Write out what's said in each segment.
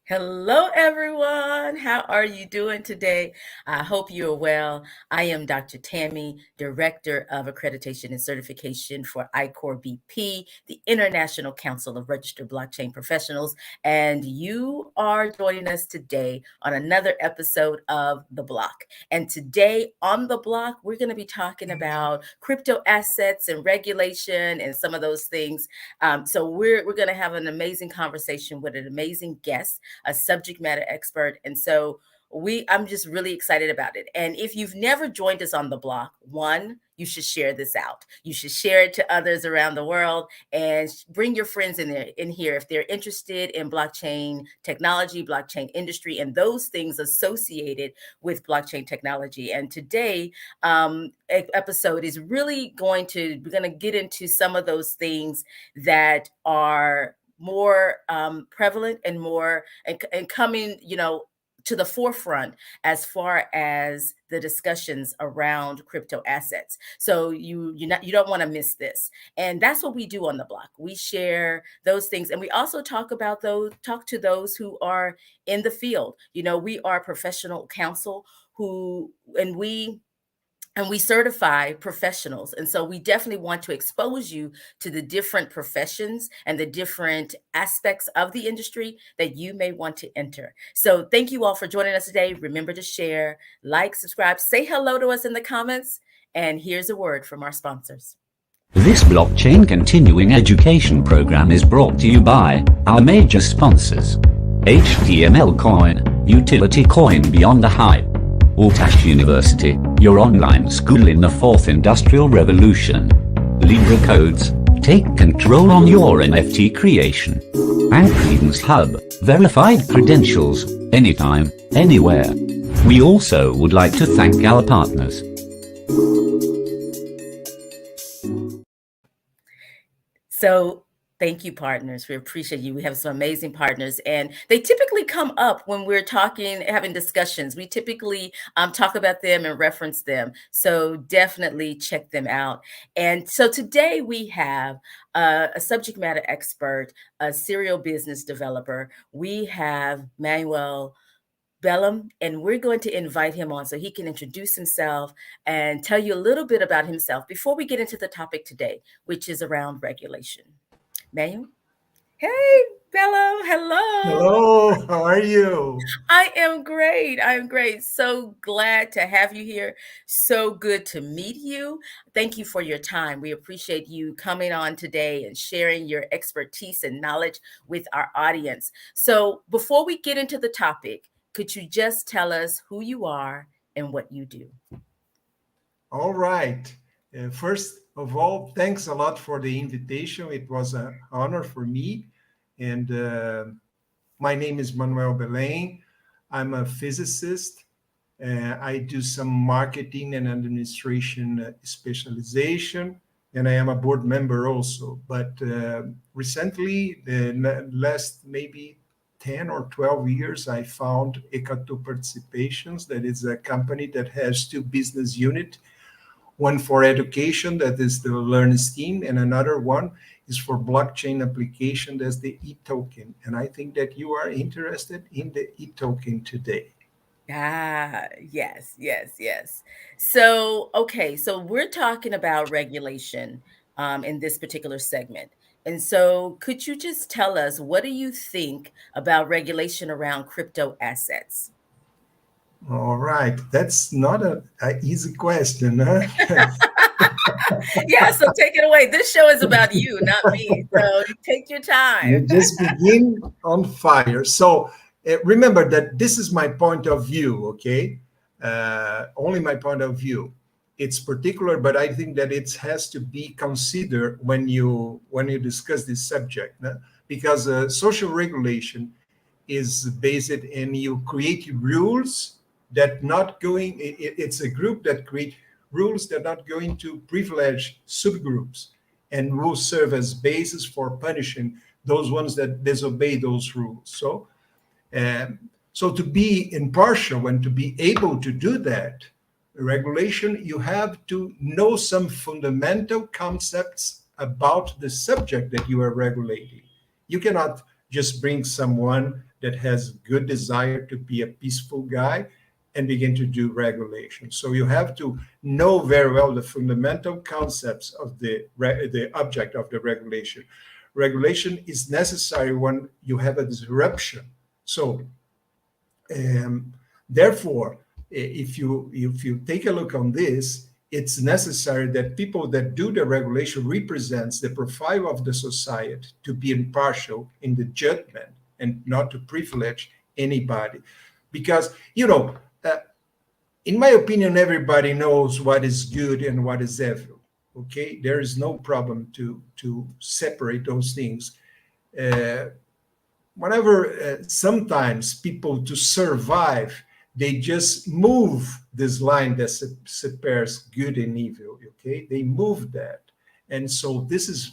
Hello, everyone. How are you doing today? I hope you're well. I am Dr. Tammy, Director of Accreditation and Certification for ICORBP, the International Council of Registered Blockchain Professionals. And you are joining us today on another episode of The Block. And today on The Block, we're going to be talking about crypto assets and regulation and some of those things. So we're going to have an amazing conversation with an amazing guest, a subject matter expert. And so I'm just really excited about it. And if you've never joined us on The Block, one, you should share this out. You should share it to others around the world and bring your friends in here if they're interested in blockchain technology, blockchain industry, and those things associated with blockchain technology. And today, episode is really we're going to get into some of those things that are more prevalent and more and coming, to the forefront as far as the discussions around crypto assets. So you don't want to miss this. And that's what we do on The Block. We share those things, and we also talk to those who are in the field. We are professional counsel and we certify professionals. And so we definitely want to expose you to the different professions and the different aspects of the industry that you may want to enter. So thank you all for joining us today. Remember to share, like, subscribe, say hello to us in the comments. And here's a word from our sponsors. This blockchain continuing education program is brought to you by our major sponsors: HTML Coin, Utility Coin Beyond the Hype; Althash University, your online school in the fourth industrial revolution; Libra Codes, take control on your NFT creation; and Credence Hub, verified credentials, anytime, anywhere. We also would like to thank our partners. So thank you, partners. We appreciate you. We have some amazing partners, and they typically come up when we're having discussions. We typically talk about them and reference them. So definitely check them out. And so today we have a subject matter expert, a serial business developer. We have Manoel, BELEM, and we're going to invite him on so he can introduce himself and tell you a little bit about himself before we get into the topic today, which is around regulation. Manu? Hey, Bella. Hello. Hello, how are you? I am great. I'm great. So glad to have you here. So good to meet you. Thank you for your time. We appreciate you coming on today and sharing your expertise and knowledge with our audience. So before we get into the topic, could you just tell us who you are and what you do? All right. First of all, thanks a lot for the invitation. It was an honor for me. And my name is Manoel Belém. I'm a physicist. I do some marketing and administration specialization, and I am a board member also. But recently, the last maybe 10 or 12 years, I found Participations, that is a company that has two business units. One for education, that is the LearnSteam, and another one is for blockchain application, that's the e-token. And I think that you are interested in the e-token today. Yes. So, okay, so we're talking about regulation in this particular segment. And so could you just tell us, what do you think about regulation around crypto assets? All right, that's not an easy question, huh? Yeah, so take it away. This show is about you, not me. So take your time. You just begin on fire. So remember that this is my point of view, okay? Only my point of view. It's particular, but I think that it has to be considered when you discuss this subject, no? Because social regulation is based in you create rules that not going. It's a group that create rules that are not going to privilege subgroups and will serve as basis for punishing those ones that disobey those rules. So to be impartial and to be able to do that, regulation, you have to know some fundamental concepts about the subject that you are regulating. You cannot just bring someone that has good desire to be a peaceful guy and begin to do regulation. So you have to know very well the fundamental concepts of the object of the regulation. Regulation is necessary when you have a disruption. So therefore, if you take a look on this, it's necessary that people that do the regulation represents the profile of the society to be impartial in the judgment and not to privilege anybody. Because, in my opinion, everybody knows what is good and what is evil. Okay, there is no problem to separate those things. Sometimes people, to survive, they just move this line that separates good and evil. Okay, they move that, and so this is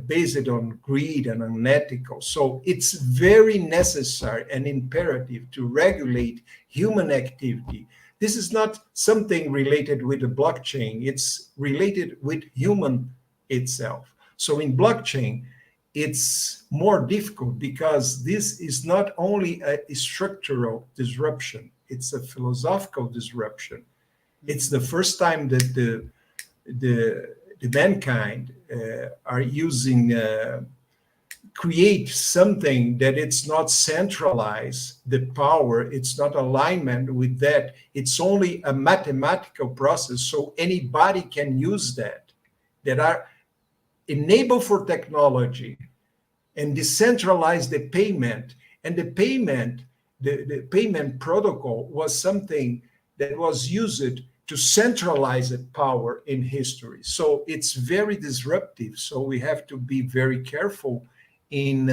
based on greed and unethical. So it's very necessary and imperative to regulate human activity. This is not something related with the blockchain. It's related with human itself. So in blockchain, it's more difficult because this is not only a structural disruption, it's a philosophical disruption. It's the first time that the mankind are using create something that it's not centralized, the power, it's not alignment with that. It's only a mathematical process, so anybody can use that are enable for technology and decentralize the payment. And the payment protocol was something that was used to centralize the power in history. So it's very disruptive. So we have to be very careful in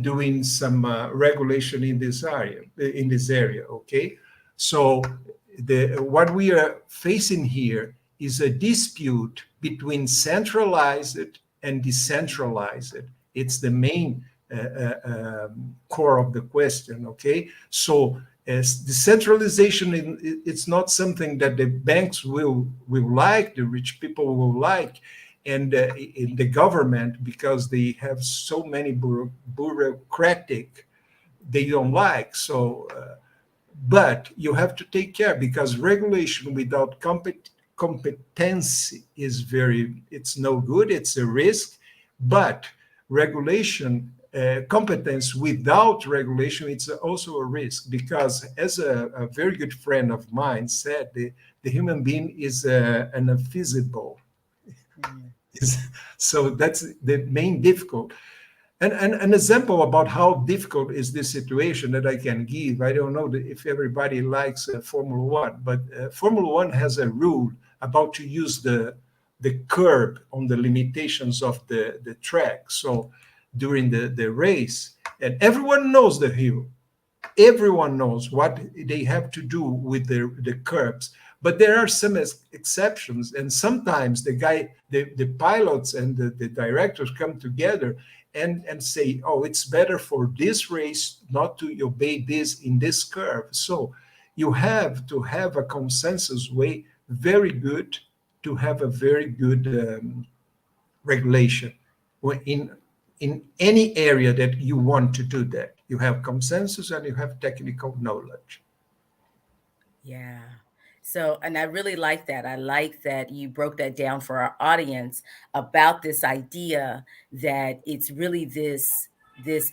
doing some regulation in this area. Okay, so what we are facing here is a dispute between centralized and decentralized. It's the main core of the question. Okay, so as decentralization, it's not something that the banks will like, the rich people will like, and in the government, because they have so many bureaucratic, they don't like. So, but you have to take care, because regulation without competency it's no good, it's a risk. But regulation, competence without regulation, it's also a risk, because as a very good friend of mine said, the human being is an invisible. So that's the main difficult. And an example about how difficult is this situation that I can give. I don't know if everybody likes Formula One, but Formula One has a rule about to use the curb on the limitations of the track. So during the race, and everyone knows the hill, everyone knows what they have to do with the curbs. But there are some exceptions, and sometimes the pilots and the directors come together and say, oh, it's better for this race not to obey this in this curve. So you have to have a consensus way, very good, to have a very good regulation in any area that you want to do that. You have consensus and you have technical knowledge. Yeah. So, and I really like that. I like that you broke that down for our audience about this idea that it's really this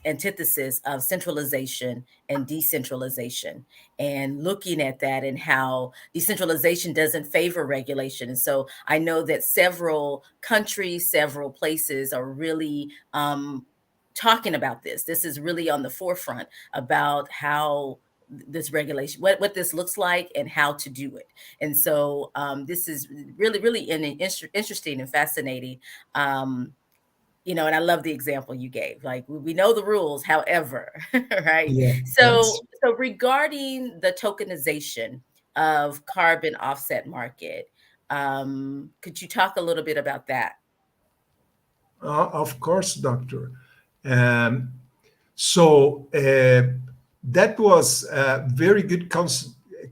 antithesis of centralization and decentralization, and looking at that and how decentralization doesn't favor regulation. And so I know that several countries, several places are really talking about this. This is really on the forefront about how this regulation, what this looks like and how to do it. And so this is really interesting and fascinating. And I love the example you gave. Like, we know the rules, however, right? Yeah, So regarding the tokenization of carbon offset market, could you talk a little bit about that? of course, doctor. Um, so that was a very good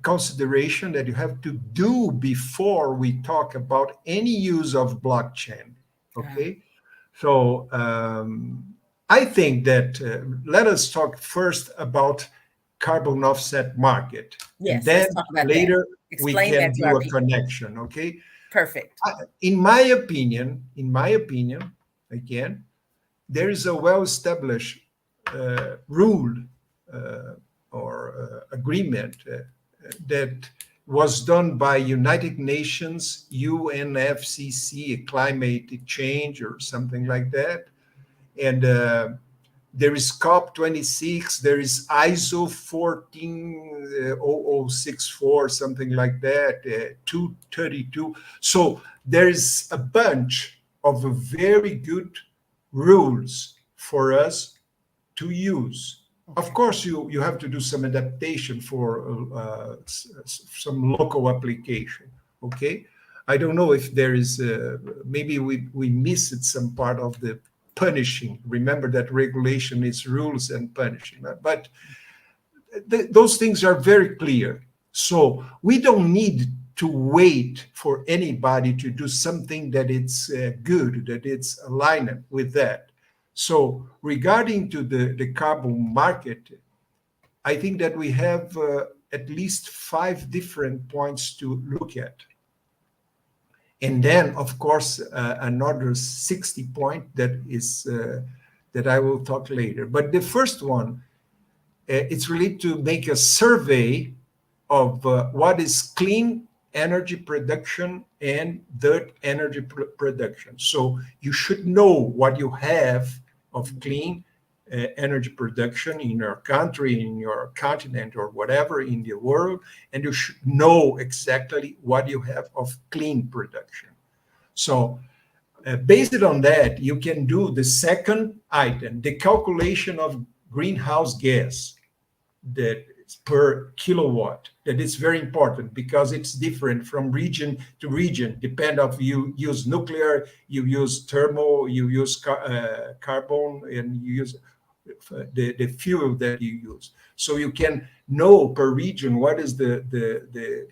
consideration that you have to do before we talk about any use of blockchain. Okay, so I think that let us talk first about carbon offset market, and Yes, let's then talk about that. later we Explain can that to do our a people. connection. Okay. Perfect. In my opinion, again, there is a well-established rule or agreement that was done by United Nations, UNFCCC, climate change or something like that, and there is COP26, there is ISO 14064, something like that, 232. So there is a bunch of very good rules for us to use. Of Okay. course, you have to do some adaptation for some local application. Okay, I don't know if there is maybe we missed some part of the punishing. Remember that regulation is rules and punishing, but those things are very clear. So we don't need to wait for anybody to do something that it's good, that it's aligned with that. So regarding to the carbon market, I think that we have at least 5 different points to look at. And then, of course, another 60 point that is that I will talk later. But the first one, it's really to make a survey of what is clean energy production and dirt energy production. So you should know what you have of clean energy production in your country, in your continent, or whatever in the world, and you should know exactly what you have of clean production. So based on that, you can do the second item, the calculation of greenhouse gas that per kilowatt. That is very important because it's different from region to region. Depend of you use nuclear, you use thermal, you use carbon, and you use the fuel that you use. So you can know per region what is the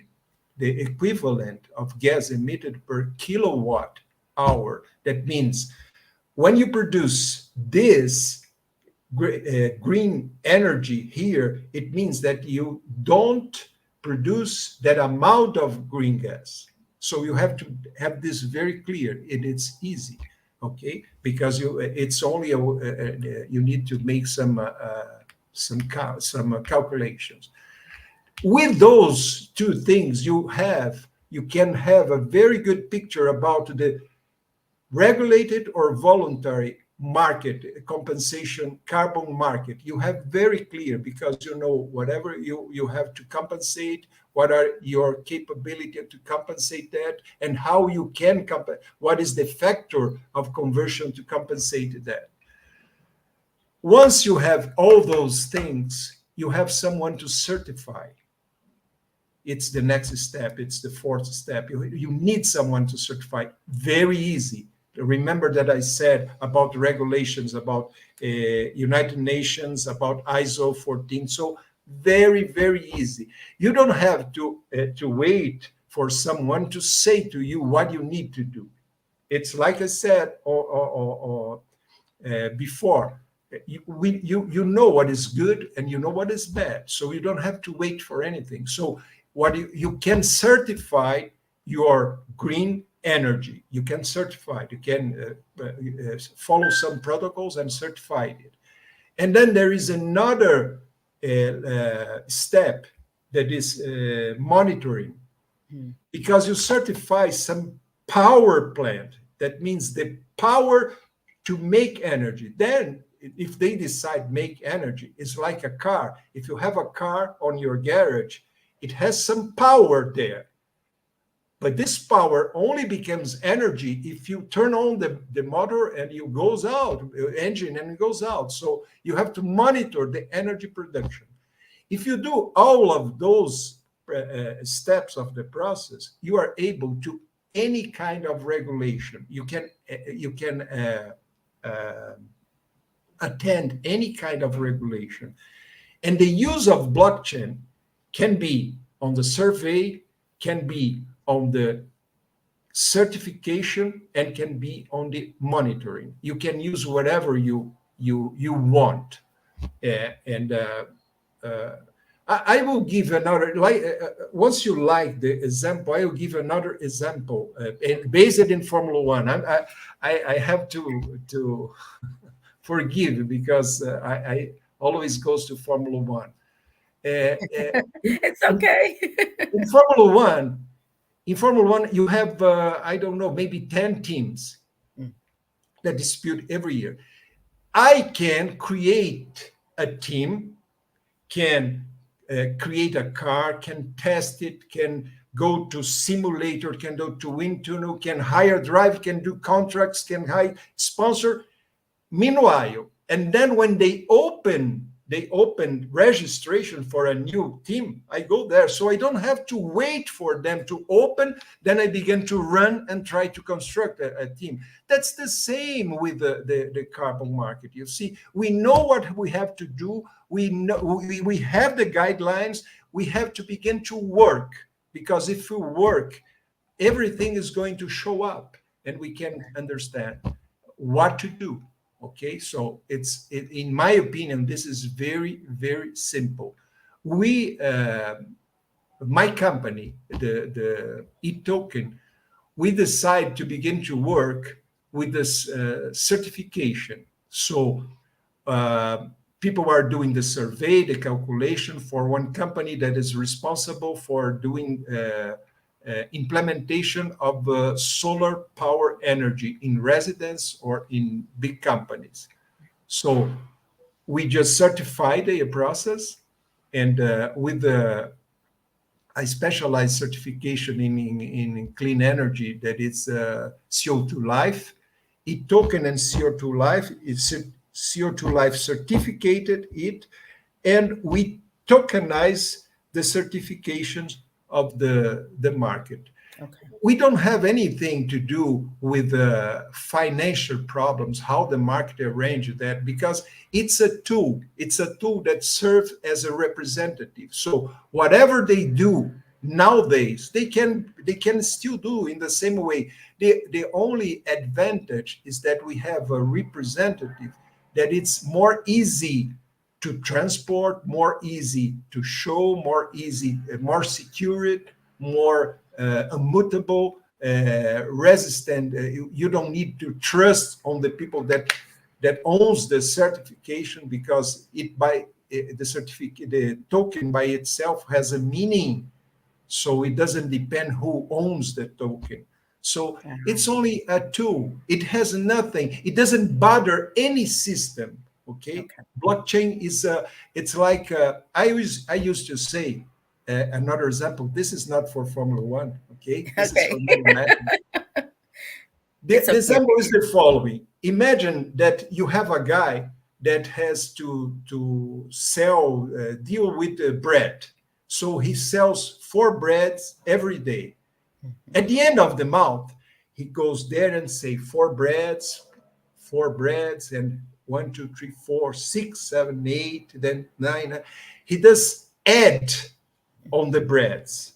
equivalent of gas emitted per kilowatt hour. That means when you produce this green energy here, it means that you don't produce that amount of green gas. So you have to have this very clear, and it's easy, okay? Because it's only you need to make some calculations. With those two things, you can have a very good picture about the regulated or voluntary market compensation carbon market. You have very clear, because you know whatever you have to compensate, what are your capability to compensate that, and how you can what is the factor of conversion to compensate that. Once you have all those things, you have someone to certify. It's the next step. It's the fourth step. You need someone to certify. Very easy. Remember that I said about regulations, about United Nations, about ISO 14. So very, very easy. You don't have to wait for someone to say to you what you need to do. It's like I said before. You know what is good and you know what is bad. So you don't have to wait for anything. So what you can certify your green energy. You can certify. You can follow some protocols and certify it. And then there is another step that is monitoring, because you certify some power plant. That means the power to make energy. Then if they decide make energy, it's like a car. If you have a car on your garage, it has some power there. But this power only becomes energy if you turn on the motor and it goes out, engine, and it goes out. So you have to monitor the energy production. If you do all of those steps of the process, you are able to any kind of regulation. You can attend any kind of regulation. And the use of blockchain can be on the survey, can be on the certification, and can be on the monitoring. You can use whatever you you want. And I will give another, like, once you like the example, I will give another example based in Formula One. I have to forgive because I always goes to Formula One. It's okay. In Formula One, you have I don't know, maybe 10 teams that dispute every year. I can create a team, can create a car, can test it, can go to simulator, can go to wind tunnel, can hire drive, can do contracts, can hire sponsor. Meanwhile, and then when they open registration for a new team, I go there. So I don't have to wait for them to open. Then I begin to run and try to construct a team. That's the same with the carbon market. You see, we know what we have to do. We know we have the guidelines. We have to begin to work, because if we work, everything is going to show up and we can understand what to do. Okay, so in my opinion, this is very, very simple. We, my company, the e-token, we decide to begin to work with this certification. So people are doing the survey, the calculation for one company that is responsible for doing implementation of solar power energy in residence or in big companies. So we just certify the process, and with a specialized certification in clean energy, that is CO2 Life. E-token and CO2 Life is CO2 Life certificated it, and we tokenize the certifications of the market. Okay. We don't have anything to do with financial problems, how the market arranges that, because it's a tool. It's a tool that serves as a representative. So whatever they do nowadays, they can still do in the same way. The only advantage is that we have a representative that it's more easy to transport, more easy to show, more easy, more secure, more immutable, resistant. You don't need to trust on the people that owns the certification, because the token by itself has a meaning, so it doesn't depend who owns the token. So it's only a tool. It has nothing. It doesn't bother any system. Okay. Blockchain is it's like I used to say another example. This is not for Formula One. Okay. This is for mathematics. The example is the following. Imagine that you have a guy that has to sell, deal with the bread. So he sells 4 breads every day. At the end of the month, he goes there and say 4 breads, and 1, 2, 3, 4, 6, 7, 8, then 9. He does add on the breads.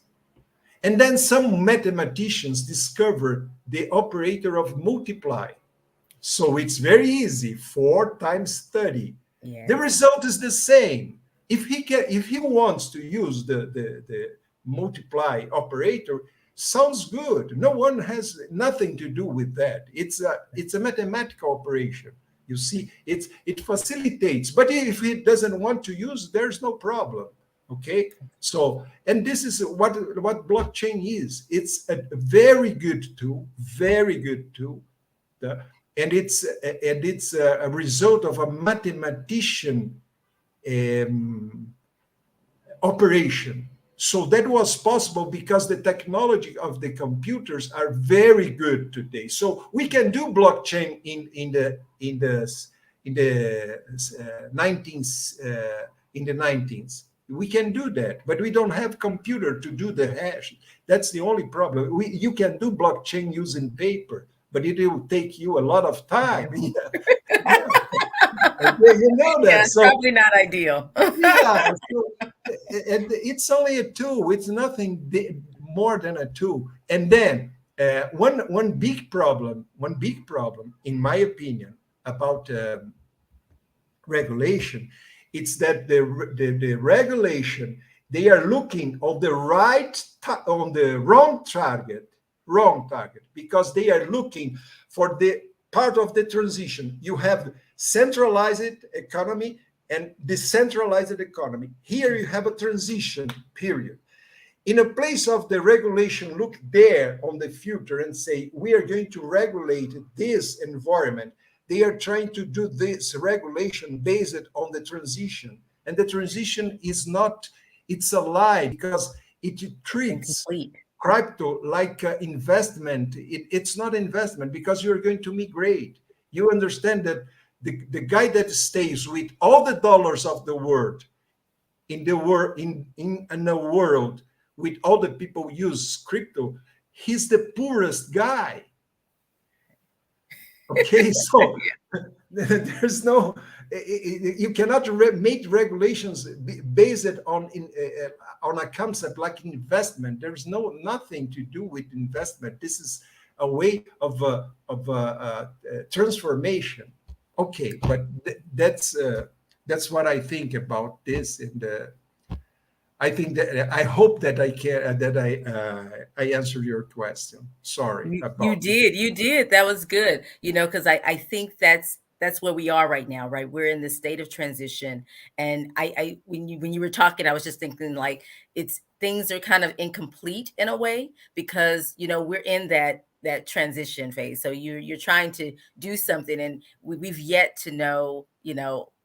And then some mathematicians discover the operator of multiply. So it's very easy, 4 times 30. Yeah. The result is the same. If he wants to use the multiply operator, sounds good. No one has nothing to do with that. It's a mathematical operation. You see, it facilitates. But if he doesn't want to use, there's no problem. Okay. So, and this is what blockchain is. It's a very good tool, and it's a result of a mathematician operation. So that was possible because the technology of the computers are very good today. So we can do blockchain in the 19th. We can do that, but we don't have computer to do the hash. That's the only problem. You can do blockchain using paper, but it will take you a lot of time. Yeah. Okay, you know that. Yeah, it's probably not ideal. Yeah, and it's only a tool. It's nothing more than a tool. And then one big problem, in my opinion, about regulation. It's that the regulation, they are looking on the on the wrong target, because they are looking for the part of the transition. You have centralized economy and decentralized economy. Here you have a transition period. In a place of the regulation, look there on the future and say, we are going to regulate this environment. They are trying to do this regulation based on the transition. And the transition is not, it's a lie, because it treats Incomplete. crypto like investment. It's not investment, because you're going to migrate. You understand that the guy that stays with all the dollars of the world in the world, in a world with all the people use crypto, he's the poorest guy. Okay, so there's no, you cannot make regulations based on a concept like investment. There's nothing to do with investment. This is a way of transformation. Okay, but that's what I think about this, and I think that I hope that I answered your question. Sorry You about did, you did. That was good. Because I think that's where we are right now, right? We're in this state of transition, and when you were talking, I was just thinking like it's things are kind of incomplete in a way because we're in that transition phase. So you're trying to do something, and we've yet to know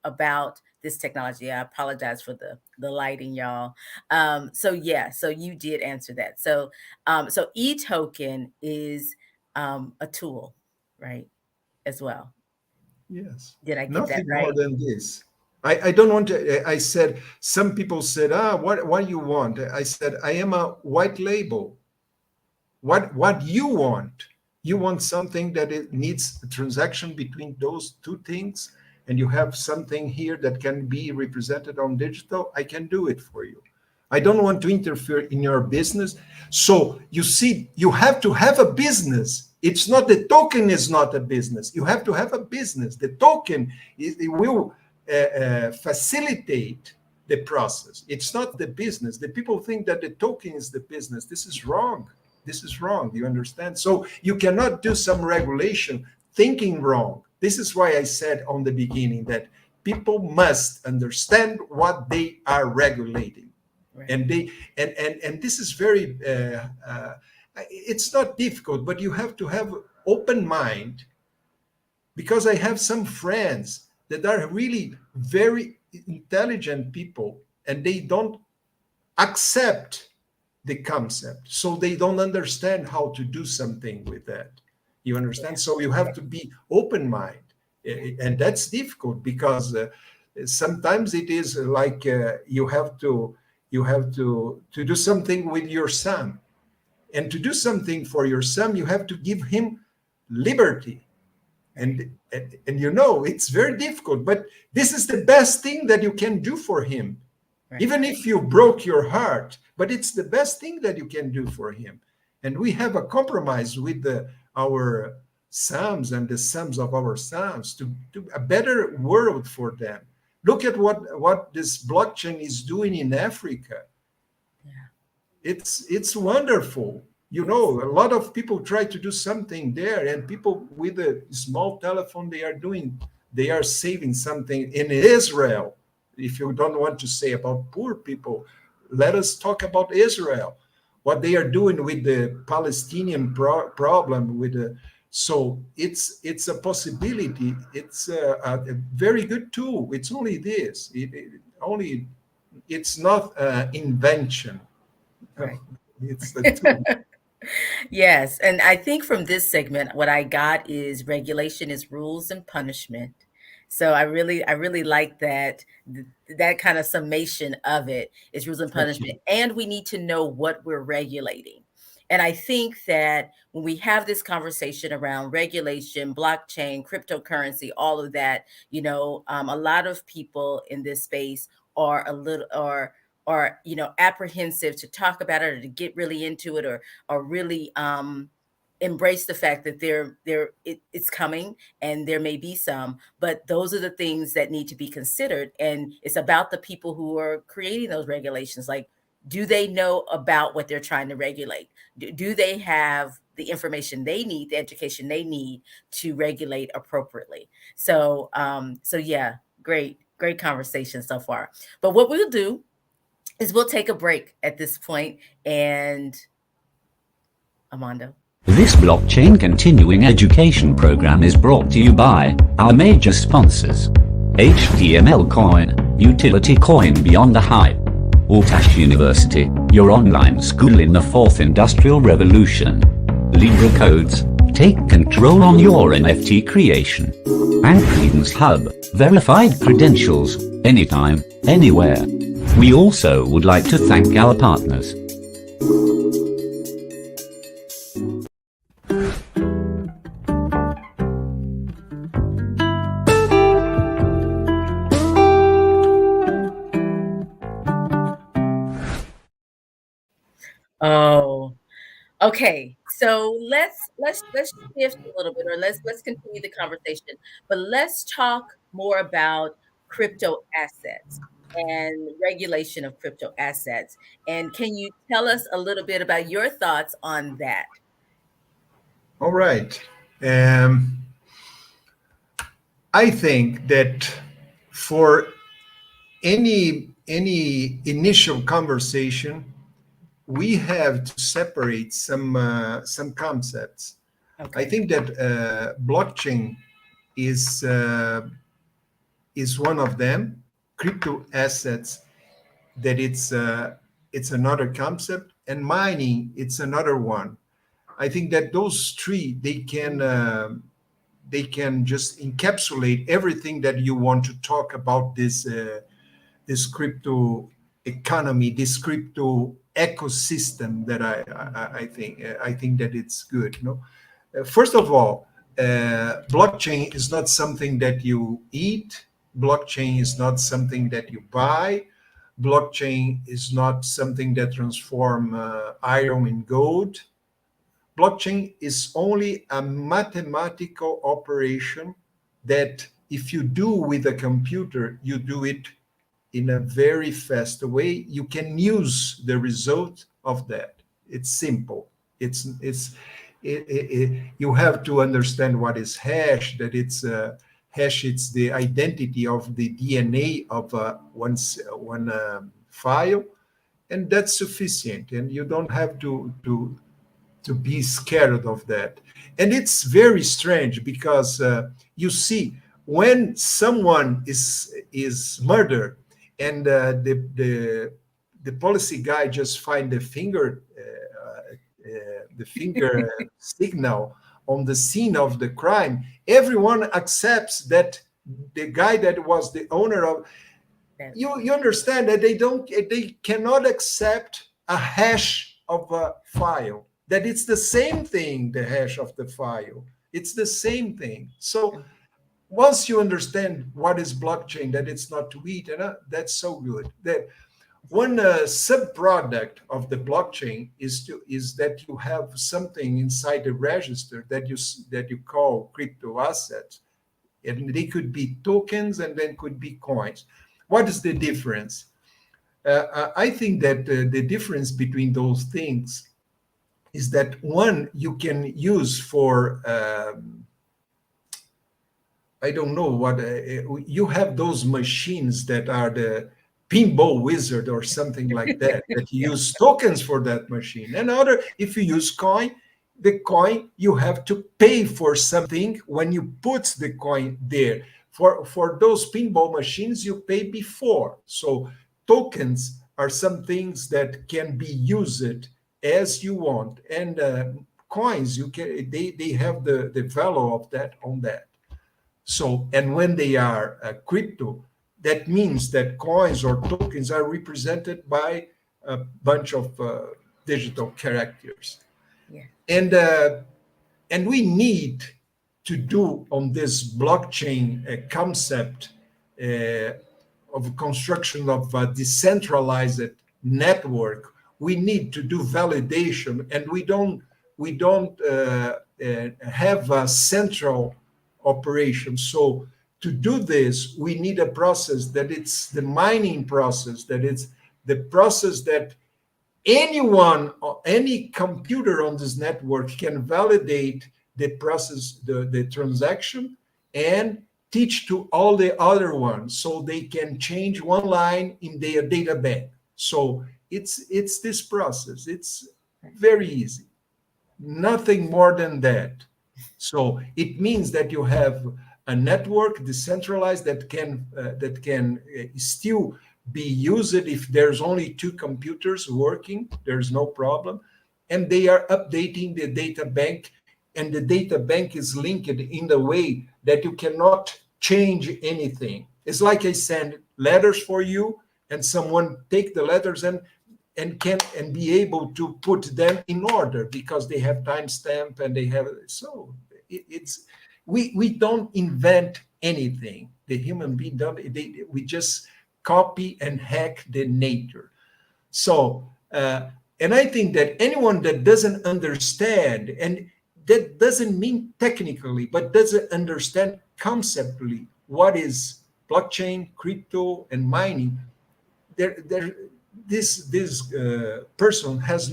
about this technology. I apologize for the lighting, y'all. So yeah, so you did answer that. So e-token is a tool, right? As well. yes. Did I get that Nothing more right? than this. I don't want to. I said some people said, what you want? I said I am a white label. What you want? You want something that it needs a transaction between those two things, and you have something here that can be represented on digital. I can do it for you. I don't want to interfere in your business. So you see, you have to have a business. It's not, the token is not a business. You have to have a business. The token it will facilitate the process. It's not the business. The people think that the token is the business. This is wrong. This is wrong. You understand? So you cannot do some regulation thinking wrong. This is why I said on the beginning that people must understand what they are regulating. Right. And they and this is very it's not difficult, but you have to have open mind, because I have some friends that are really very intelligent people, and they don't accept the concept, so they don't understand how to do something with that. You understand? Yeah. So you have to be open mind, and that's difficult, because sometimes it is like you have to do something with your son, and to do something for your son, you have to give him liberty. And it's very difficult, but this is the best thing that you can do for him. Right. Even if you broke your heart, but it's the best thing that you can do for him. And we have a compromise with our sons and the sons of our sons to a better world for them. Look at what this blockchain is doing in Africa. Yeah. It's wonderful. A lot of people try to do something there, and people with a small telephone, they are saving something in Israel. If you don't want to say about poor people, let us talk about Israel, what they are doing with the Palestinian problem. So it's a possibility. It's a very good tool. It's only this. It's not invention. Right. It's a tool. Yes, and I think from this segment, what I got is regulation is rules and punishment. So I really like that kind of summation of it is rules and punishment, Okay. and we need to know what we're regulating. And I think that when we have this conversation around regulation, blockchain, cryptocurrency, all of that, a lot of people in this space are a little or apprehensive to talk about it or to get really into it or really embrace the fact that it's coming and there may be some, but those are the things that need to be considered. And it's about the people who are creating those regulations. Like, do they know about what they're trying to regulate? Do they have the information they need, the education they need to regulate appropriately? So, so yeah, great conversation so far. But what we'll do is we'll take a break at this point, and Armando. This blockchain continuing education program is brought to you by our major sponsors: HTML Coin, Utility Coin Beyond the Hype; Althash University, your online school in the fourth industrial revolution; Libra Codes, take control on your NFT creation; and Credence Hub, verified credentials, anytime, anywhere. We also would like to thank our partners. Oh, okay. So let's shift a little bit, or let's continue the conversation, but let's talk more about crypto assets and regulation of crypto assets. And can you tell us a little bit about your thoughts on that? All right. I think that for any initial conversation, we have to separate some concepts. Okay. I think that blockchain is one of them. Crypto assets, that it's another concept, and mining, it's another one. I think that those three, they can just encapsulate everything that you want to talk about this crypto economy, this crypto ecosystem that I think that it's good. First of all, blockchain is not something that you eat. Blockchain is not something that you buy. Blockchain is not something that transform iron in gold. Blockchain is only a mathematical operation that if you do with a computer, you do it in a very fast way. You can use the result of that. It's simple. You have to understand what is hash, that it's hash, it's the identity of the DNA of one file, and that's sufficient. And you don't have to be scared of that. And it's very strange because you see, when someone is murdered and the policy guy just find the finger signal on the scene of the crime, everyone accepts that the guy that was the owner of. You understand that they cannot accept a hash of a file, that it's the same thing, the hash of the file. It's the same thing. So once you understand what is blockchain, that it's not to eat, and that's so good. That one sub-product of the blockchain is that you have something inside the register that you call crypto assets, and they could be tokens and then could be coins. What is the difference? I think that the difference between those things is that one you can use for I don't know what you have those machines that are the pinball wizard or something like that that you use tokens for that machine. And other, if you use coin, the coin you have to pay for something when you put the coin there. For those pinball machines, you pay before. So tokens are some things that can be used as you want, and coins, they have the value of that on that. So, and when they are crypto, that means that coins or tokens are represented by a bunch of digital characters. Yeah. And we need to do on this blockchain concept of construction of a decentralized network. We need to do validation, and we don't have a central operation. So to do this, we need a process that it's the mining process, that it's the process that anyone, any computer on this network can validate the process, the transaction, and teach to all the other ones so they can change one line in their data bank. So it's this process. It's very easy, nothing more than that. So it means that you have a network decentralized that can still be used if there's only two computers working. There's no problem, and they are updating the data bank, and the data bank is linked in the way that you cannot change anything. It's like I send letters for you, and someone take the letters and can and be able to put them in order because they have timestamp and they have. So it's we don't invent anything. The human being don't. We just copy and hack the nature. So and I think that anyone that doesn't understand, and that doesn't mean technically, but doesn't understand conceptually what is blockchain, crypto, and mining, this person has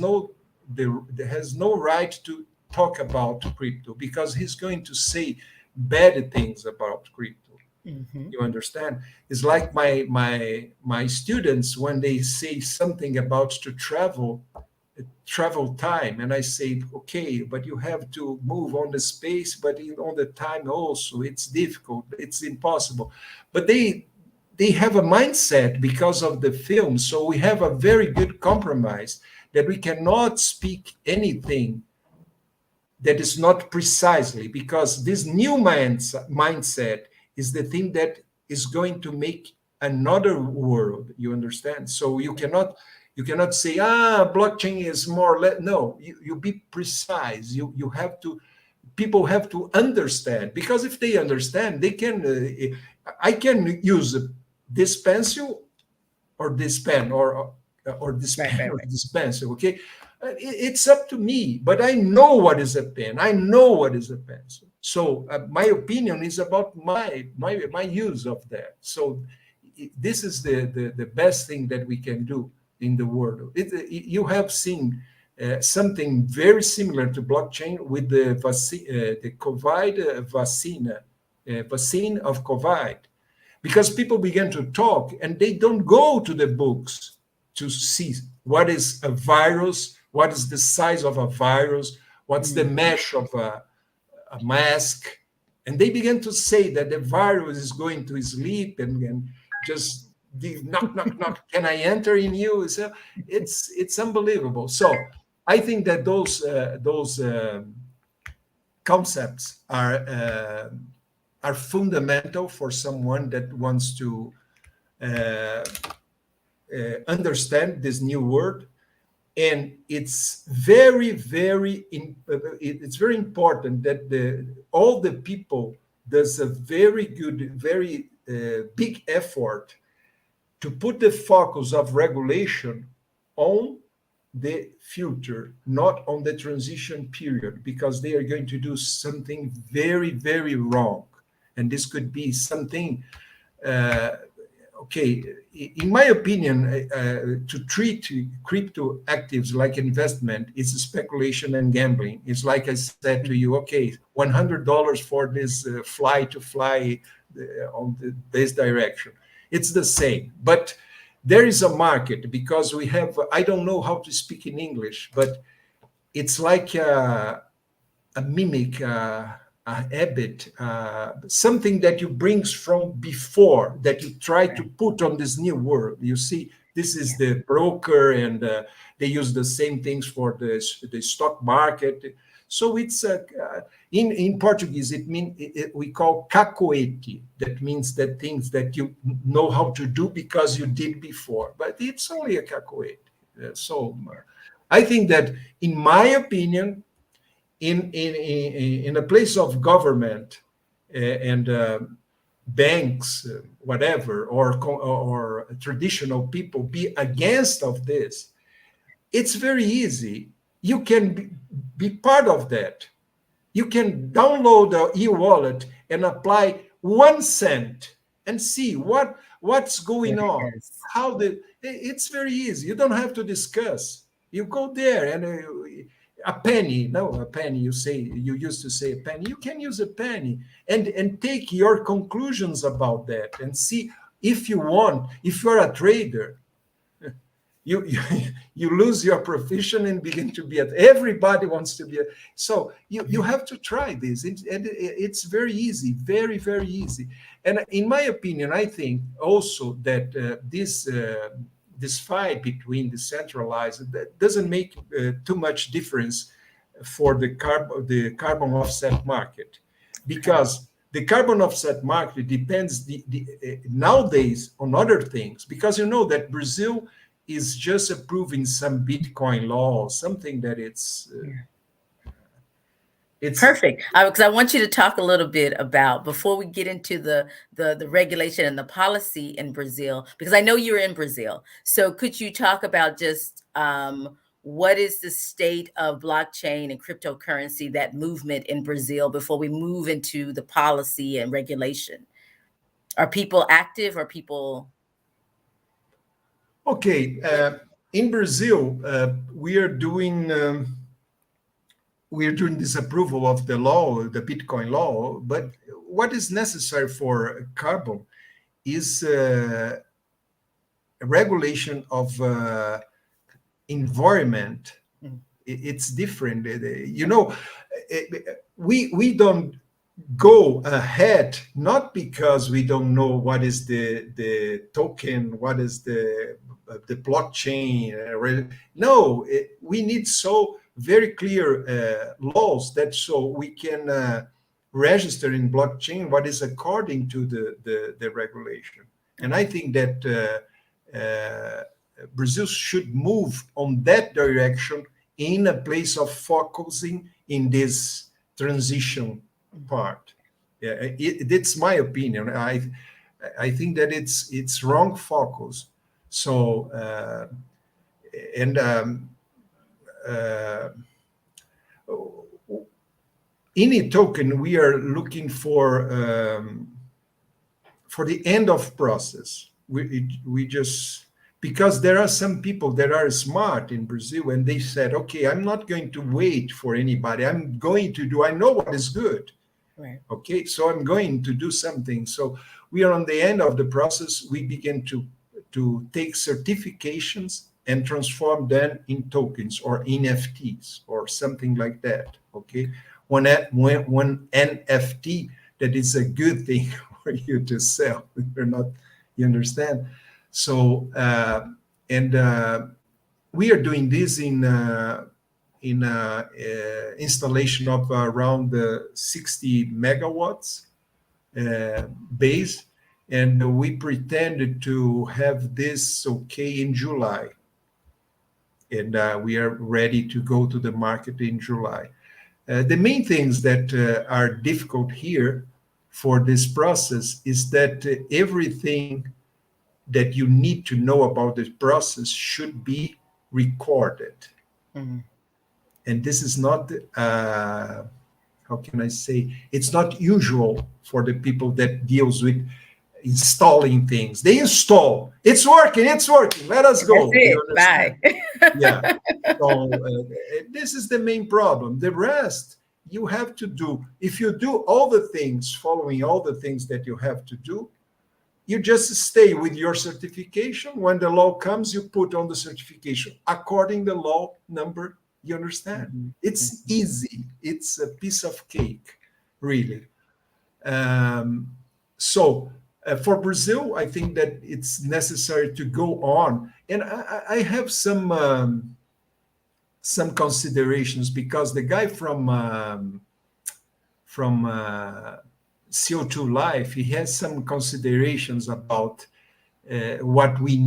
has no right to talk about crypto because he's going to say bad things about crypto. You understand? It's like my students when they say something about to travel time, and I say, okay, but you have to move on the space, but on the time also, it's difficult, it's impossible. But they have a mindset because of the film. So we have a very good compromise that we cannot speak anything that is not precisely, because this new mindset is the thing that is going to make another world. You understand? So you cannot say blockchain is more no, you be precise. You have to, people have to understand, because if they understand, they can I can use this pencil or this pen or this pen or this pencil. Okay, it's up to me, but I know what is a pen. I know what is a pencil. So my opinion is about my use of that. So this is the best thing that we can do in the world. You have seen something very similar to blockchain with the COVID vaccine of COVID, because people began to talk and they don't go to the books to see what is a virus, what is the size of a virus, what's the mesh of a mask. And they began to say that the virus is going to sleep and just knock, knock, knock. Can I enter in you? So it's unbelievable. So I think that those concepts are fundamental for someone that wants to understand this new world. And it's very, very important that all the people does a very good, very big effort to put the focus of regulation on the future, not on the transition period, because they are going to do something very, very wrong. And this could be something okay, in my opinion, to treat crypto actives like investment is speculation and gambling. It's like I said to you, okay, $100 for this fly on this direction. It's the same, but there is a market, because we have, I don't know how to speak in English, but it's like a mimic, a habit, something that you brings from before that you try to put on this new world. You see, this is the broker, and they use the same things for the stock market. So it's in Portuguese, it means we call cacoete. That means that things that you know how to do because you did before, but it's only a cacoete. So I think that, in my opinion, in a place of government and banks, whatever, or traditional people be against of this, it's very easy you can be part of that. You can download the e-wallet and apply 1 cent and see what's going on. Yes. How it's very easy. You don't have to discuss. You go there and a penny. No, a penny. You used to say a penny. You can use a penny and take your conclusions about that and see if you want. If you're a trader, you you lose your profession and begin to be everybody wants to be so you have to try this, and it's very easy, very, very easy. And in my opinion, I think also that this fight between decentralized, that doesn't make too much difference for the carbon offset market, because the carbon offset market depends nowadays on other things, because you know that Brazil is just approving some Bitcoin law, something that it's perfect. Because I want you to talk a little bit about, before we get into the regulation and the policy in Brazil, because I know you're in Brazil. So could you talk about just what is the state of blockchain and cryptocurrency, that movement in Brazil, before we move into the policy and regulation? Are people active? Are people... Okay, in Brazil, we are doing this approval of the law, the Bitcoin law. But what is necessary for carbon is a regulation of environment. It's different. You know, we don't go ahead, not because we don't know what is the token, what is the blockchain. No, we need so very clear laws that so we can register in blockchain what is according to the regulation. And I think that Brazil should move on that direction in a place of focusing in this transition part. Yeah, it's my opinion. I think that it's wrong focus. So in a token, we are looking for the end of process. We just, because there are some people that are smart in Brazil, and they said, okay, I'm not going to wait for anybody. I'm going to do, I know what is good. Right. Okay, so I'm going to do something. So we are on the end of the process. We begin to take certifications and transform them in tokens or NFTs or something like that. Okay, one NFT that is a good thing for you to sell. You're not, you understand? So we are doing this in installation of around 60 megawatts base, and we pretended to have this okay in July, and we are ready to go to the market in July. The main things that are difficult here for this process is that everything that you need to know about this process should be recorded. Mm-hmm. And this is not, how can I say, it's not usual for the people that deals with installing things. They install, it's working, let us go. Bye. Yeah. So this is the main problem. The rest you have to do. If you do all the things, following all the things that you have to do, you just stay with your certification. When the law comes, you put on the certification according to the law number. You understand? Mm-hmm. It's easy. It's a piece of cake, really. So for Brazil, I think that it's necessary to go on. And I have some considerations, because the guy from CO2 Life, he has some considerations about what we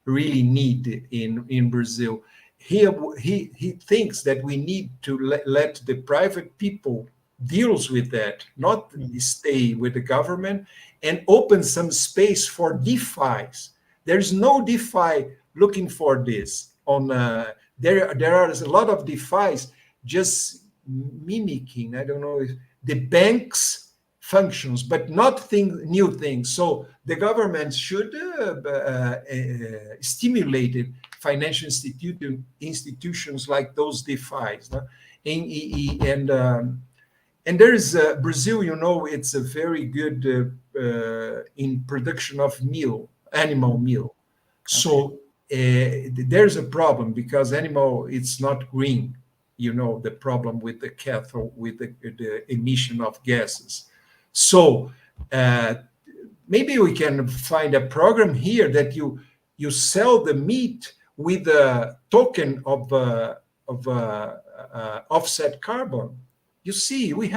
really need in Brazil. He thinks that we need to let the private people deals with that, not stay with the government, and open some space for DeFis. There's no DeFi looking for this on there are a lot of DeFi's just mimicking, I don't know, if the bank's functions, but not new things. So the government should stimulate financial institutions like those DeFi's. No? And there is Brazil, it's a very good in production of animal meal. So there's a problem because animal, it's not green. The problem with the cattle, with the emission of gases. So maybe we can find a program here that you sell the meat with a token of offset carbon. You see, we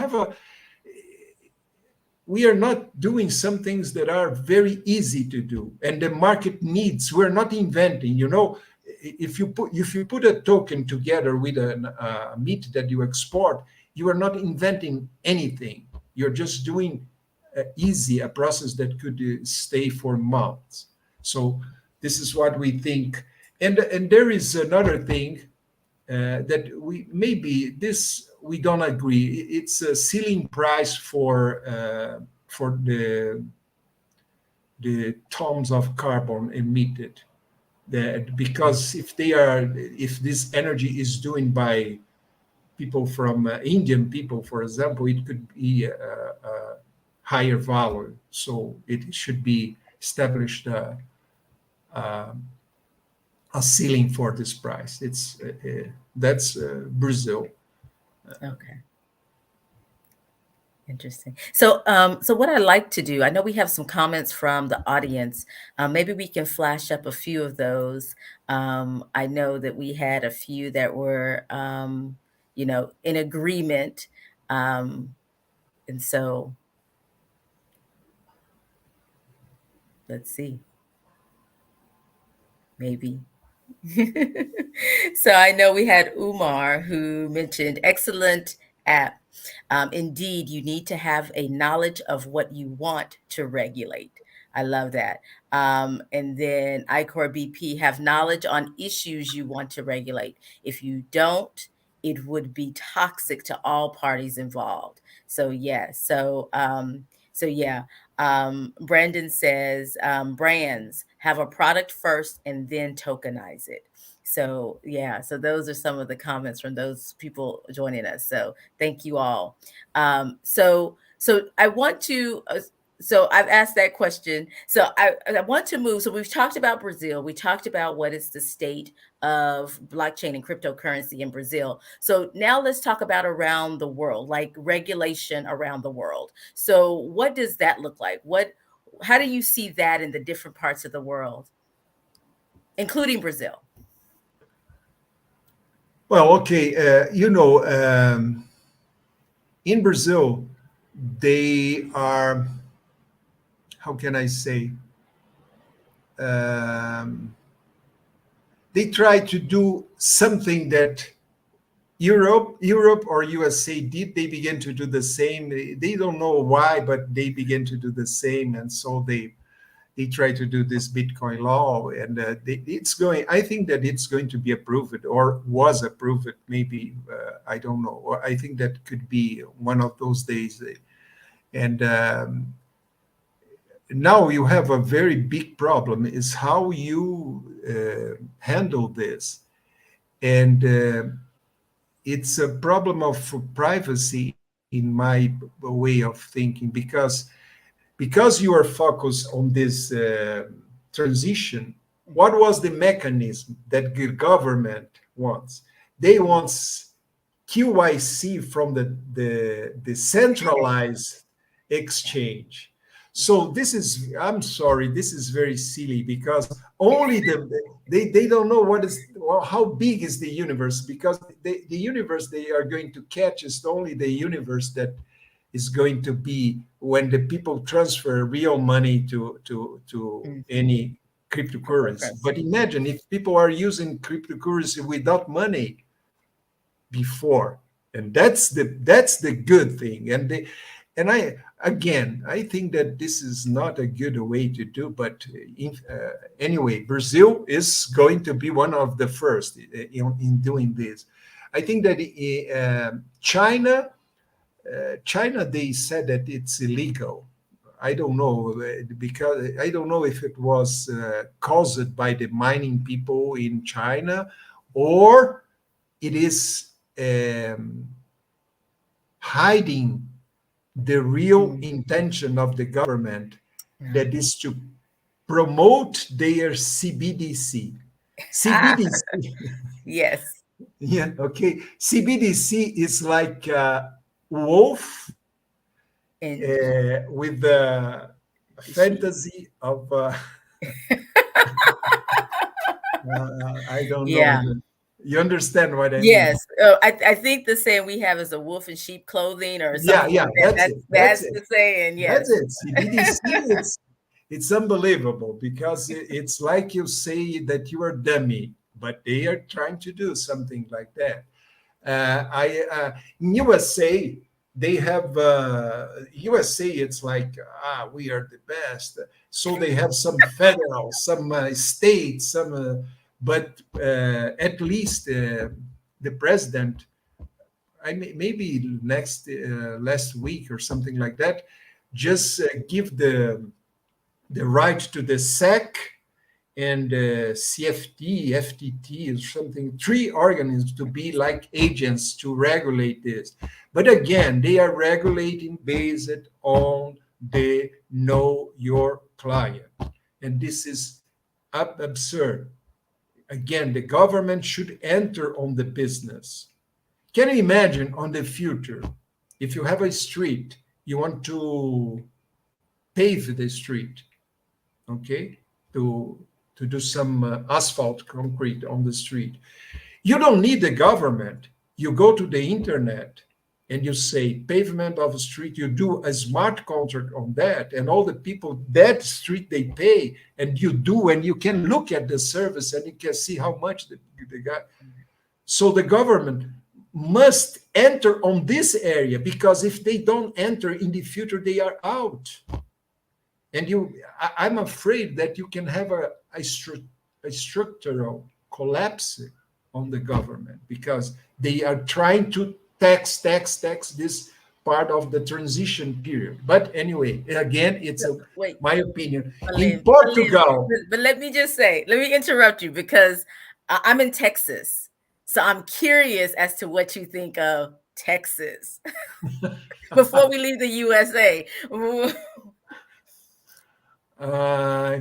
are not doing some things that are very easy to do, and the market needs. We're not inventing. If you put a token together with a meat that you export, you are not inventing anything. You're just doing a process that could stay for months. So this is what we think. And there is another thing that we don't agree. It's a ceiling price for the tons of carbon emitted. Because if this energy is doing by people from Indian people, for example, it could be a higher value. So it should be established a ceiling for this price. That's Brazil. Okay. Interesting. So, so what I like to do, I know we have some comments from the audience. Maybe we can flash up a few of those. I know that we had a few that were, in agreement. And so, let's see. Maybe. So I know we had Umar who mentioned excellent app. Indeed, you need to have a knowledge of what you want to regulate. I love that. And then ICORBP, have knowledge on issues you want to regulate. If you don't, it would be toxic to all parties involved. So yeah, Brandon says brands have a product first and then tokenize it. So yeah, so those are some of the comments from those people joining us. So thank you all. So I want to. So I've asked that question. So I want to move. So we've talked about Brazil. We talked about what is the state of blockchain and cryptocurrency in Brazil. So now let's talk about around the world, like regulation around the world. So what does that look like? How do you see that in the different parts of the world, including Brazil? Well, okay, in Brazil, they are, how can I say? They try to do something that Europe or USA did. They began to do the same. They don't know why, but they began to do the same, and so they try to do this Bitcoin law, and it's going. I think that it's going to be approved or was approved. Maybe I don't know. Or I think that could be one of those days. And now you have a very big problem: is how you handle this, and it's a problem of privacy in my way of thinking, because you are focused on this transition. What was the mechanism that the government wants? They want QYC from the centralized exchange. So this is, I'm sorry, this is very silly, because only they don't know how big is the universe, because the universe they are going to catch is only the universe that is going to be when the people transfer real money to any cryptocurrency. But imagine if people are using cryptocurrency without money before, and that's the good thing. and I think that this is not a good way to do, but anyway, Brazil is going to be one of the first in doing this. I think that China, they said that it's illegal. I don't know because I don't know if it was caused by the mining people in China, or it is hiding the real intention of the government, that is to promote their CBDC. CBDC, Yes. yeah, okay. CBDC is like a wolf And with the fantasy of, I don't know. yeah. You understand what I mean? Yes. I think the saying we have is a wolf in sheep clothing or Yeah, something yeah, like that. that's it. That's That's it. the saying. That's Yes. it. CBDC, it's unbelievable because it's like you say that you are dummy, but they are trying to do something like that. In USA, they have USA. It's like we are the best. So they have some federal, some state, some, but at least the president. Maybe next last week or something like that, just give the right to the SEC and CFT, FTT, or something, three organisms to be like agents to regulate this. But again, they are regulating based on the know your client. And this is absurd. Again, the government should enter on the business. Can you imagine on the future, if you have a street, you want to pave the street, okay, to do some asphalt concrete on the street. You don't need the government. You go to the internet and you say pavement of a street. You do a smart contract on that, and all the people that street they pay, and you do, and you can look at the service and you can see how much the guy. So the government must enter on this area, because if they don't enter in the future, they are out. And I'm afraid that you can have a structural collapse on the government, because they are trying to tax this part of the transition period. But anyway, again, it's Wait, my opinion. In Belen, Portugal, but let me just say, let me interrupt you because I'm in Texas. So I'm curious as to what you think of Texas before we leave the USA. uh,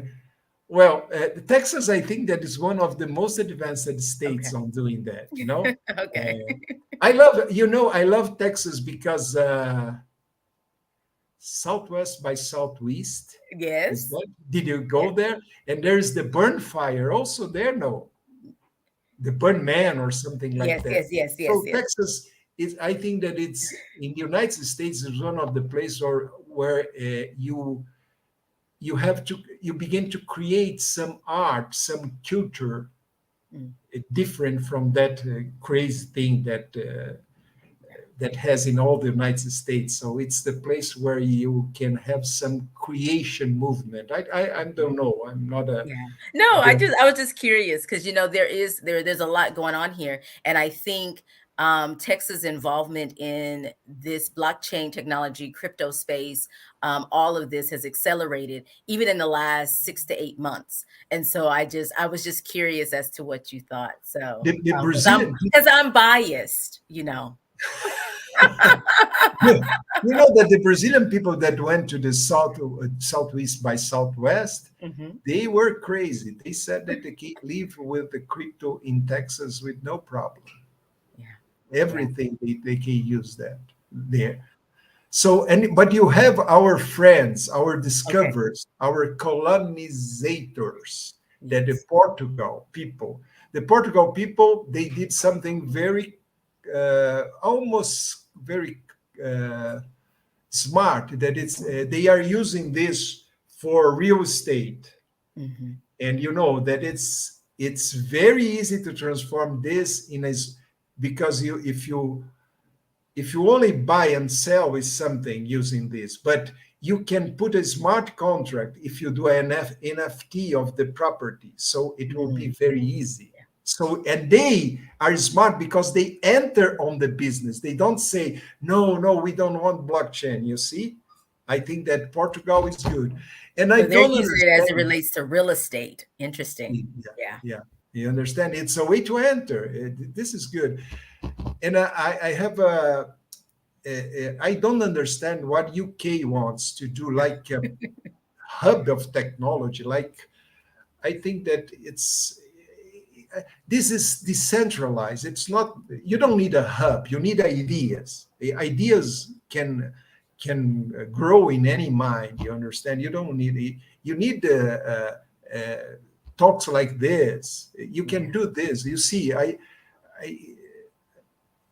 well, Texas, I think that is one of the most advanced states Okay. on doing that. You know, Okay. I love Texas because Southwest by Southwest. Is Yes. that? Did you go Yes. there? And there's the Burn Fire also there. No, the Burn Man or something like Yes. that. Yes. Yes. Yes. So Yes. Texas is. I think that it's in the United States is one of the places where you begin to create some art, some culture different from that crazy thing that has in all the United States. So it's the place where you can have some creation movement. I don't know. I'm not a. Yeah. No, I was just curious because there's a lot going on here. And I think Texas involvement in this blockchain technology, crypto space, all of this has accelerated even in the last 6 to 8 months. And so I was just curious as to what you thought. So The Brazilian. because I'm biased, you know. You know that the Brazilian people that went to the southeast by southwest, Mhm. they were crazy. They said that they can live with the crypto in Texas with no problem. Yeah. Everything they can use that there. So, but you have our friends, our Okay. discoverers, our colonizators, that the Yes. Portugal people. The Portugal people, they did something very, almost very smart. That they are using this for real estate, Mhm. and you know that it's very easy to transform this in a, because if you if you only buy and sell with something using this, but you can put a smart contract if you do an NFT of the property. So it will be very easy. So, and they are smart because they enter on the business. They don't say, no, no, we don't want blockchain. You see? I think that Portugal is good. And I So they're don't using it as it understand. relates to real estate. Interesting. Yeah. Yeah. You understand? It's a way to enter. This is good. And I have a, I don't understand what UK wants to do, like a hub of technology. Like, I think that this is decentralized. It's not. You don't need a hub. You need ideas. The ideas can grow in any mind. You understand? You don't need. You need talks like this. You can do this. You see, I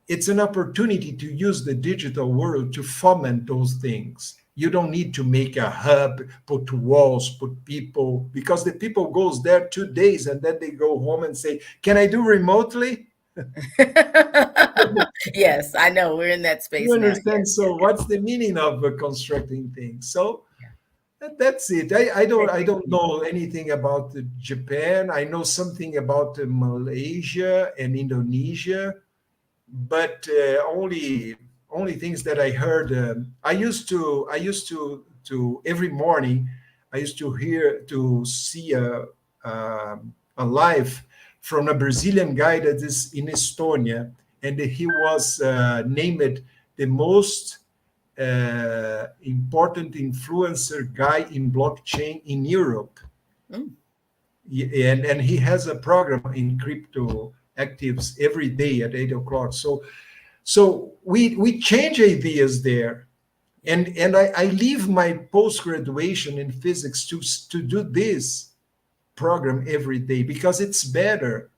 it's an opportunity to use the digital world to foment those things. You don't need to make a hub, put walls, put people, because the people goes there 2 days and then they go home and say, can I do remotely? Yes, I know. We're in that You space now. understand? Yes, So yes, yes. what's the meaning of constructing things? So Yeah. that's it. I Great, I great. don't know anything about Japan. I know something about Malaysia and Indonesia, but only things that I heard. I used to every morning. I used to see a live from a Brazilian guy that is in Estonia, and he was named the most important influencer guy in blockchain in Europe. Mm. And he has a program in crypto actives every day at 8 o'clock. So we change ideas there, and I leave my post graduation in physics to do this program every day because it's better.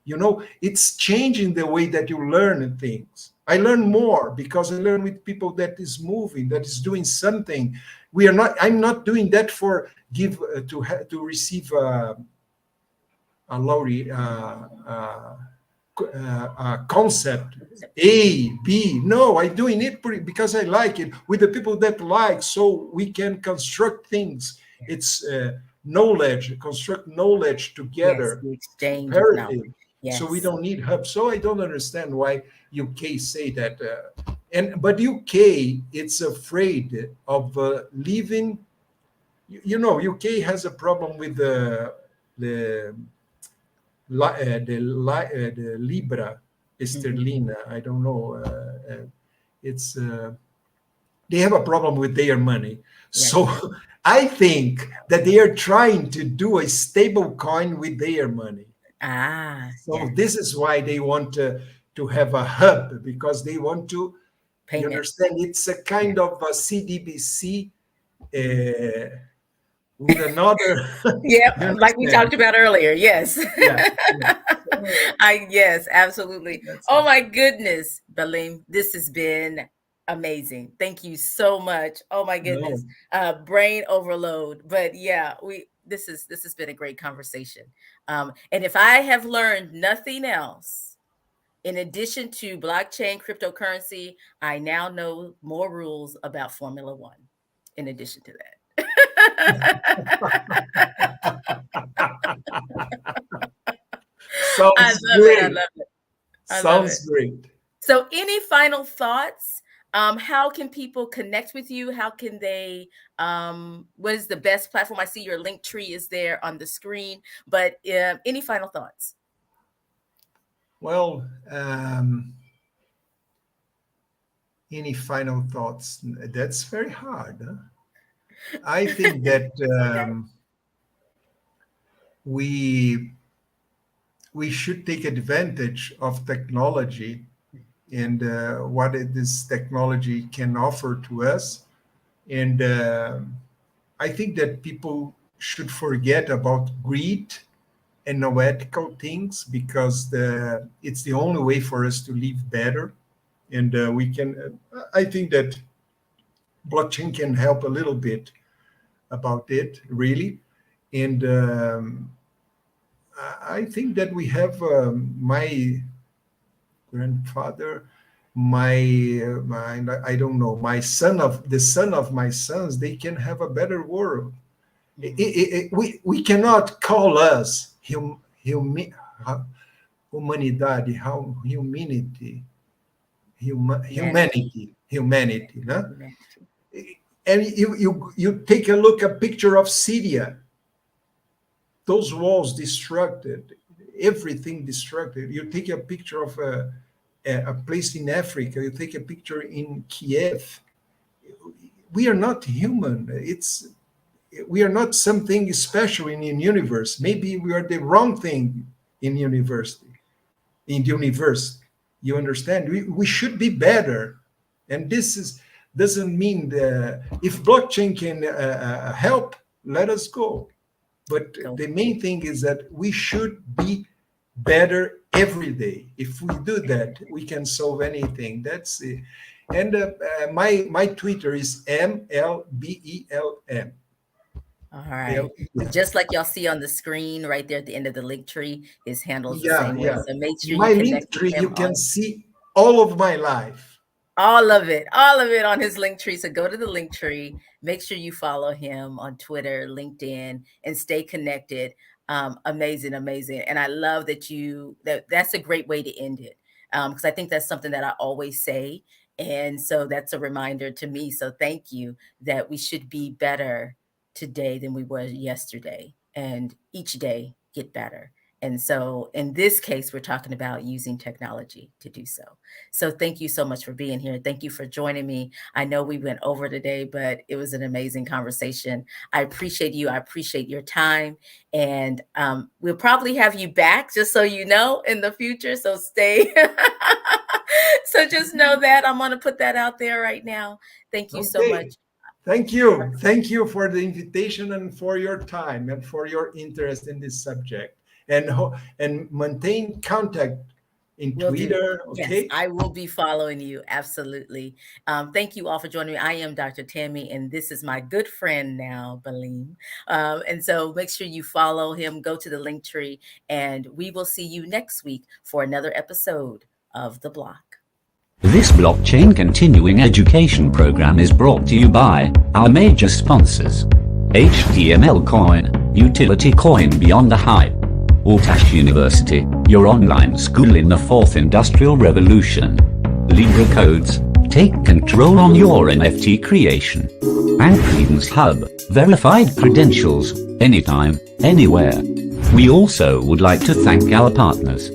It's changing the way that you learn things. I learn more because I learn with people that is moving, that is doing something. We are not. I'm not doing that for give to receive a lottery concept A, B. No, I'm doing it because I like it with the people that like, so we can construct things. It's knowledge, construct knowledge Yes, together, the exchange of knowledge. comparative. So we Yes. don't need hubs. So I don't understand why UK say that. But UK, it's afraid of leaving. UK has a problem with the Libra Mhm. Esterlina. I don't know. It's They have a problem with their money. Right. So I think that they are trying to do a stable coin with their money. Ah, So yes. this is why they want to have a hub, because they want to. You Payment. understand? It's a Yeah. kind of a CDBC Mhm. with another. Yep, You like we understand? talked about earlier. Yes. Yeah, yeah. So Yes, absolutely. that's Oh it. my goodness, BELEM, this has been amazing. Thank you so much. Oh my No, goodness. Brain overload. But yeah, this has been a great conversation. And if I have learned nothing else, in addition to blockchain cryptocurrency, I now know more rules about Formula One in addition to that. I sounds love it. I great. love it. I love it. Sounds great. So, any final thoughts? How can people connect with you? How can they? What is the best platform? I see your link tree is there on the screen. But any final thoughts? Well, any final thoughts? That's very hard. Huh? I think that Okay. we we should take advantage of technology and what this technology can offer to us. And I think that people should forget about greed and no ethical things, because it's the only way for us to live better. And we can. I think that blockchain can help a little bit about it, really. And I think that we have my grandfather. I don't know, the son of my sons, they can have a better world. We cannot call us humanidade, humanity, no? Humanity. And you take a look, a picture of Syria, those walls destructed, everything destructed. You take a picture of a place in Africa, you take a picture in Kiev. We are not human. We are not something special in the universe. Maybe we are the wrong thing in the universe. You understand? We should be better. And doesn't mean that if blockchain can help, let us go. But the main thing is that we should be better every day. If we do that, we can solve anything. That's it. And my Twitter is MLBELM. All right. Yeah. Just like y'all see on the screen right there at the end of the link tree, his handles the same way. So make sure my you link tree, you can see all of my life. All of it on his link tree. So go to the link tree, make sure you follow him on Twitter, LinkedIn, and stay connected. Amazing. And I love that that's a great way to end it. Because I think that's something that I always say. And so that's a reminder to me. So thank you, that we should be better today than we were yesterday, and each day get better. And so in this case, we're talking about using technology to do so. So thank you so much for being here. Thank you for joining me. I know we went over today, but it was an amazing conversation. I appreciate you. I appreciate your time. And we'll probably have you back, just so you know, in the future. So stay. So just know that. I'm going to put that out there right now. Thank you so much. Thank you. Thank you for the invitation and for your time and for your interest in this subject. And maintain contact in Twitter. Okay. Yes, I will be following you. Absolutely. Thank you all for joining me. I am Dr. Tammy, and this is my good friend now, BELEM. And so make sure you follow him, go to the link tree, and we will see you next week for another episode of The Block. This blockchain continuing education program is brought to you by our major sponsors: HTML Coin, Utility Coin Beyond the Hype; Althash University, your online school in the fourth industrial revolution; Libra Codes, take control on your NFT creation; and Credence Hub, verified credentials, anytime, anywhere. We also would like to thank our partners: